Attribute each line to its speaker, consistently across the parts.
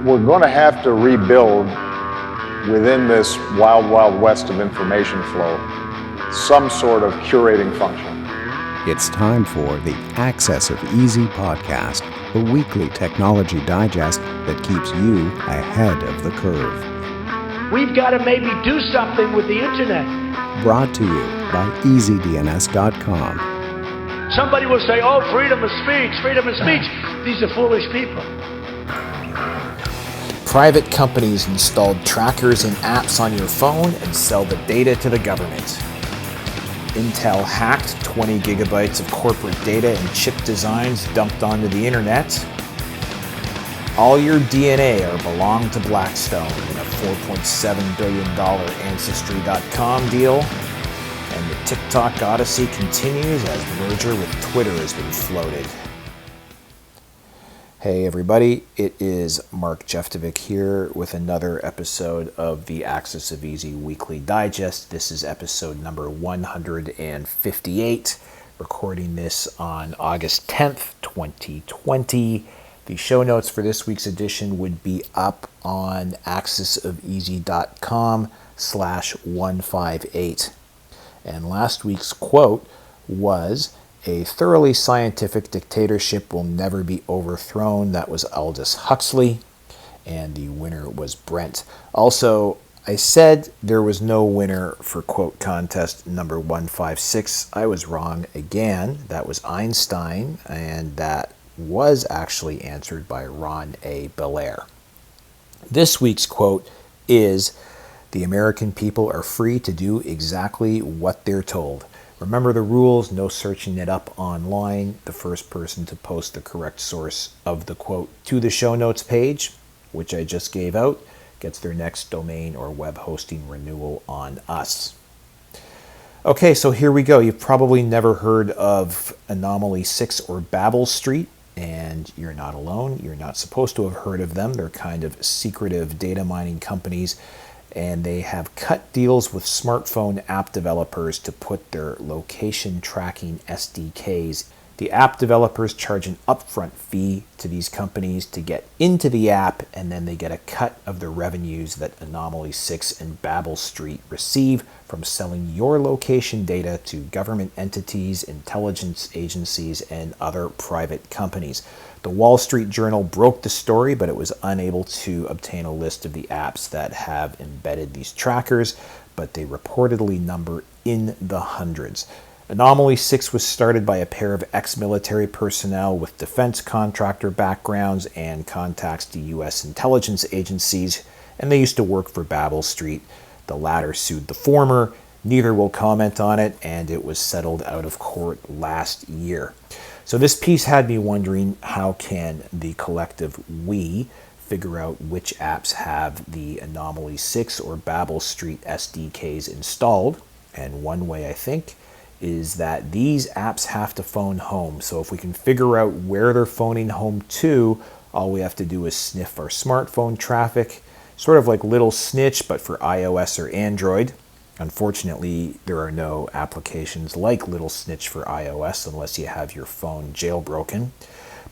Speaker 1: we're going to have to rebuild within this wild, wild west of information flow some sort of curating function.
Speaker 2: It's time for the AxisOfEasy podcast, the weekly technology digest that keeps you ahead of the curve.
Speaker 3: We've got to maybe do something with the internet.
Speaker 2: Brought to you by EasyDNS.com.
Speaker 3: Somebody will say, oh, freedom of speech, freedom of speech. These are foolish people.
Speaker 4: Private companies installed trackers and apps on your phone and sell the data to the government. Intel hacked 20 gigabytes of corporate data and chip designs dumped onto the internet. All your DNA belong to Blackstone in a $4.7 billion Ancestry.com deal. And the TikTok odyssey continues as merger with Twitter has been floated. Hey everybody, it is Mark Jeftovic here with another episode of the AxisOfEasy Weekly Digest. This is episode number 158, recording this on August 10th, 2020. The show notes for this week's edition would be up on AxisOfEasy.com/158. And last week's quote was, "A thoroughly scientific dictatorship will never be overthrown." That was Aldous Huxley, and the winner was Brent. Also, I said there was no winner for quote contest number 156. I was wrong again. That was Einstein, and that was actually answered by Ron A. Belair. This week's quote is, "The American people are free to do exactly what they're told. Remember the rules, no searching it up online. The first person to post the correct source of the quote to the show notes page, which I just gave out, gets their next domain or web hosting renewal on us." Okay, so here we go. You've probably never heard of Anomaly 6 or Babel Street, and you're not alone. You're not supposed to have heard of them. They're kind of secretive data mining companies, and they have cut deals with smartphone app developers to put their location tracking SDKs. The app developers charge an upfront fee to these companies to get into the app, and then they get a cut of the revenues that Anomaly 6 and Babel Street receive from selling your location data to government entities, intelligence agencies, and other private companies. The Wall Street Journal broke the story, but it was unable to obtain a list of the apps that have embedded these trackers, but they reportedly number in the hundreds. Anomaly 6 was started by a pair of ex-military personnel with defense contractor backgrounds and contacts to U.S. intelligence agencies, and they used to work for Babel Street. The latter sued the former. Neither will comment on it, and it was settled out of court last year. So this piece had me wondering, how can the collective we figure out which apps have the Anomaly 6 or Babel Street SDKs installed? And one way, I think, is that these apps have to phone home. So if we can figure out where they're phoning home to, all we have to do is sniff our smartphone traffic, sort of like Little Snitch, but for iOS or Android. Unfortunately, there are no applications like Little Snitch for iOS unless you have your phone jailbroken.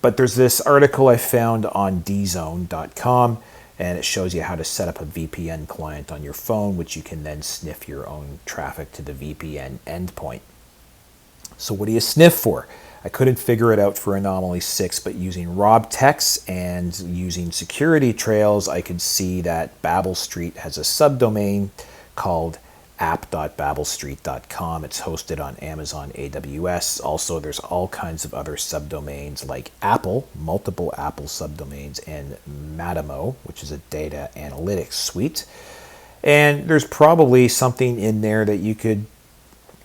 Speaker 4: But there's this article I found on dzone.com, and it shows you how to set up a VPN client on your phone, which you can then sniff your own traffic to the VPN endpoint. So what do you sniff for? I couldn't figure it out for Anomaly 6, but using RobTex and using security trails, I could see that Babel Street has a subdomain called app.babelstreet.com. It's hosted on Amazon AWS. Also, there's all kinds of other subdomains like Apple, multiple Apple subdomains, and Matimo, which is a data analytics suite. And there's probably something in there that you could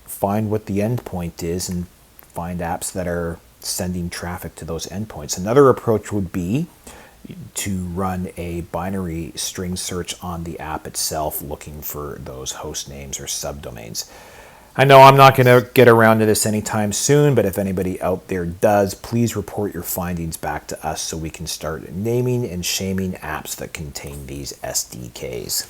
Speaker 4: find what the endpoint is and find apps that are sending traffic to those endpoints. Another approach would be to run a binary string search on the app itself, looking for those host names or subdomains. I know I'm not going to get around to this anytime soon, but if anybody out there does, please report your findings back to us so we can start naming and shaming apps that contain these SDKs.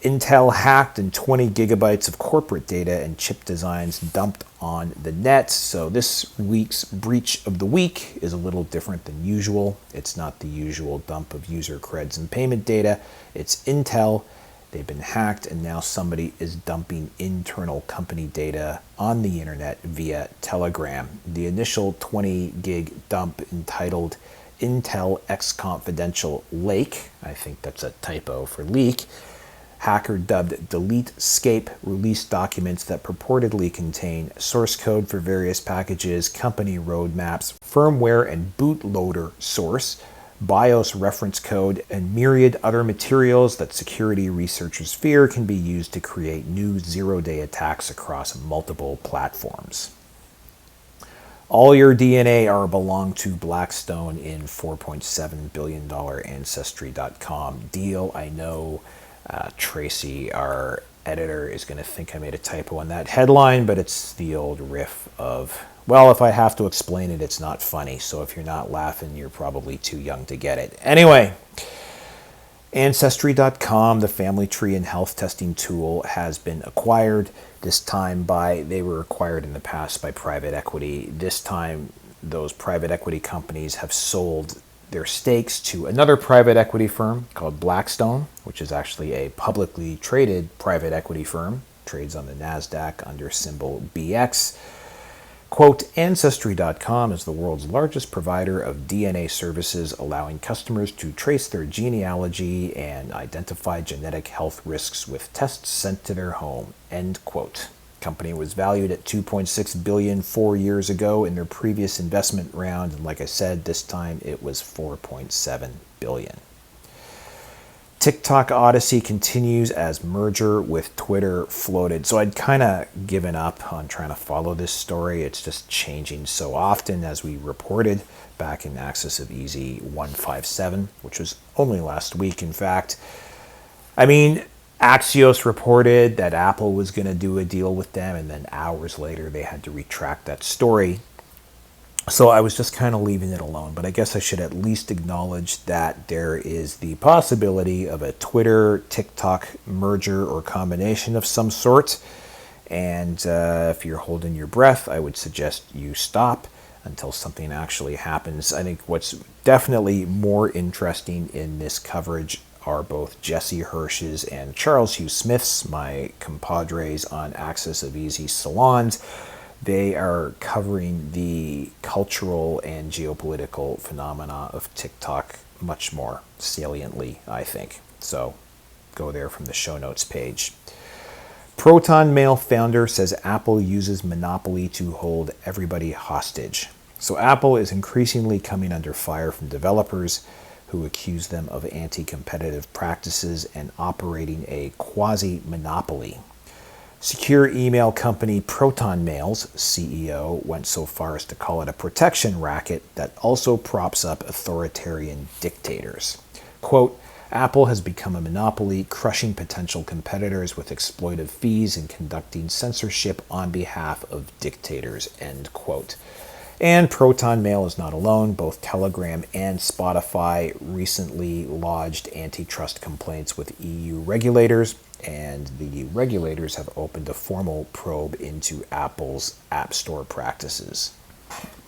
Speaker 4: Intel hacked and 20 gigabytes of corporate data and chip designs dumped on the net. So this week's breach of the week is a little different than usual. It's not the usual dump of user creds and payment data. It's Intel. They've been hacked, and now somebody is dumping internal company data on the internet via Telegram. The initial 20 gig dump, entitled Intel X Confidential Lake, I think that's a typo for leak, hacker dubbed Delete Scape, released documents that purportedly contain source code for various packages, company roadmaps, firmware and bootloader source, BIOS reference code, and myriad other materials that security researchers fear can be used to create new zero-day attacks across multiple platforms. All your DNA are belong to Blackstone in $4.7 billion Ancestry.com deal. I know Tracy, our editor, is going to think I made a typo on that headline, but it's the old riff of, well, if I have to explain it, it's not funny. So if you're not laughing, you're probably too young to get it. Anyway, Ancestry.com, the family tree and health testing tool, has been acquired. This time they were acquired in the past by private equity. This time, those private equity companies have sold their stakes to another private equity firm called Blackstone, which is actually a publicly traded private equity firm, trades on the NASDAQ under symbol BX. Quote, Ancestry.com is the world's largest provider of DNA services, allowing customers to trace their genealogy and identify genetic health risks with tests sent to their home, end quote. Company was valued at $2.6 billion 4 years ago in their previous investment round, and like I said, this time it was $4.7 billion. TikTok Odyssey continues as merger with Twitter floated. So I'd kind of given up on trying to follow this story. It's just changing so often, as we reported back in AxisOfEasy 157, which was only last week, in fact. I mean, Axios reported that Apple was going to do a deal with them, and then hours later they had to retract that story. So I was just kind of leaving it alone, but I guess I should at least acknowledge that there is the possibility of a Twitter-TikTok merger or combination of some sort. And if you're holding your breath, I would suggest you stop until something actually happens. I think what's definitely more interesting in this coverage are both Jesse Hirsch's and Charles Hugh Smith's, my compadres on AxisOfEasy salons. They are covering the cultural and geopolitical phenomena of TikTok much more saliently, I think. So go there from the show notes page. Protonmail founder says Apple uses monopoly to hold everybody hostage. So Apple is increasingly coming under fire from developers who accuse them of anti-competitive practices and operating a quasi-monopoly. Secure email company Protonmail's CEO went so far as to call it a protection racket that also props up authoritarian dictators. Quote, Apple has become a monopoly, crushing potential competitors with exploitive fees and conducting censorship on behalf of dictators, end quote. And Protonmail is not alone. Both Telegram and Spotify recently lodged antitrust complaints with EU regulators, and the regulators have opened a formal probe into Apple's App Store practices.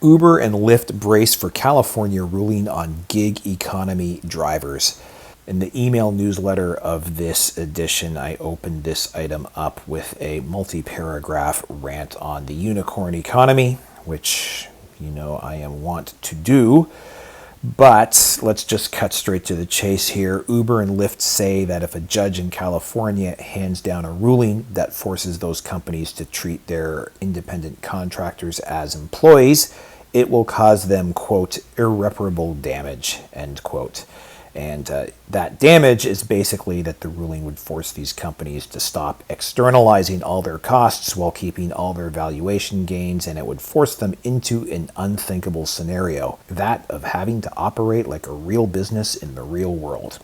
Speaker 4: Uber and Lyft brace for California ruling on gig economy drivers. In the email newsletter of this edition, I opened this item up with a multi-paragraph rant on the unicorn economy, which you know I am wont to do. But let's just cut straight to the chase here. Uber and Lyft say that if a judge in California hands down a ruling that forces those companies to treat their independent contractors as employees, it will cause them, quote, irreparable damage, end quote. And that damage is basically that the ruling would force these companies to stop externalizing all their costs while keeping all their valuation gains, and it would force them into an unthinkable scenario, that of having to operate like a real business in the real world.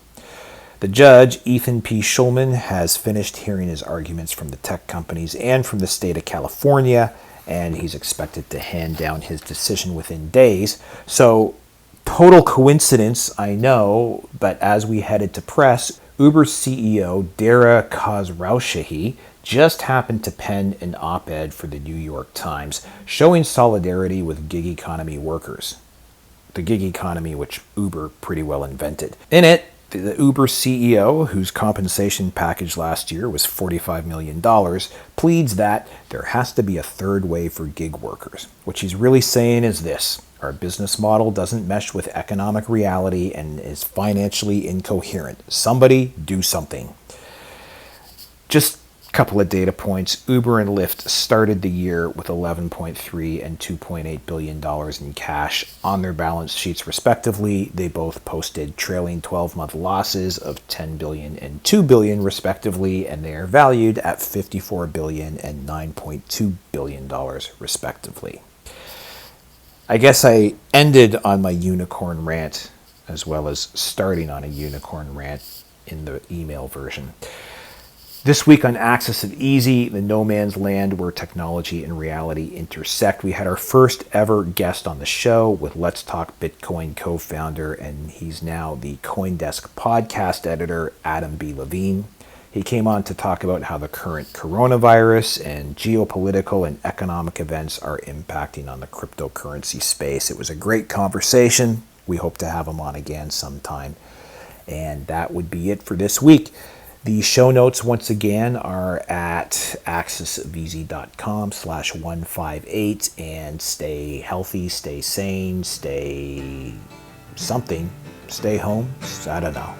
Speaker 4: The judge, Ethan P. Schulman, has finished hearing his arguments from the tech companies and from the state of California, and he's expected to hand down his decision within days. So, total coincidence, I know, but as we headed to press, Uber's CEO, Dara Khosrowshahi, just happened to pen an op-ed for the New York Times showing solidarity with gig economy workers. The gig economy which Uber pretty well invented. In it, the Uber CEO, whose compensation package last year was $45 million, pleads that there has to be a third way for gig workers. What she's really saying is this: our business model doesn't mesh with economic reality and is financially incoherent. Somebody do something. Just a couple of data points. Uber and Lyft started the year with $11.3 and $2.8 billion in cash on their balance sheets respectively. They both posted trailing 12-month losses of $10 billion and $2 billion respectively, and they are valued at $54 billion and $9.2 billion respectively. I guess I ended on my unicorn rant as well as starting on a unicorn rant in the email version. This week on AxisOfEasy, the no man's land where technology and reality intersect, we had our first ever guest on the show with Let's Talk Bitcoin co-founder, and he's now the CoinDesk podcast editor, Adam B. Levine. He came on to talk about how the current coronavirus and geopolitical and economic events are impacting on the cryptocurrency space. It was a great conversation. We hope to have him on again sometime. And that would be it for this week. The show notes, once again, are at AxisOfEasy.com/158. And stay healthy, stay sane, stay something. Stay home. I don't know.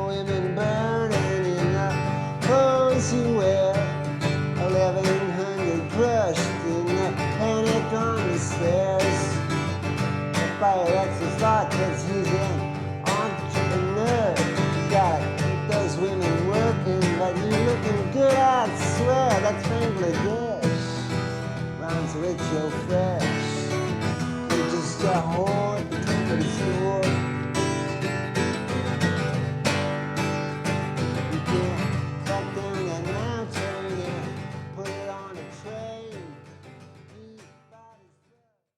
Speaker 5: Women burning in the clothes you wear, 1100 crushed in the panic on the stairs. Fire that's his thought, cause he's an entrepreneur. Gotta keep those women working, but you looking good, I swear. That's Bangladesh, rhymes rich, you're fresh. You're just a whore at the company store.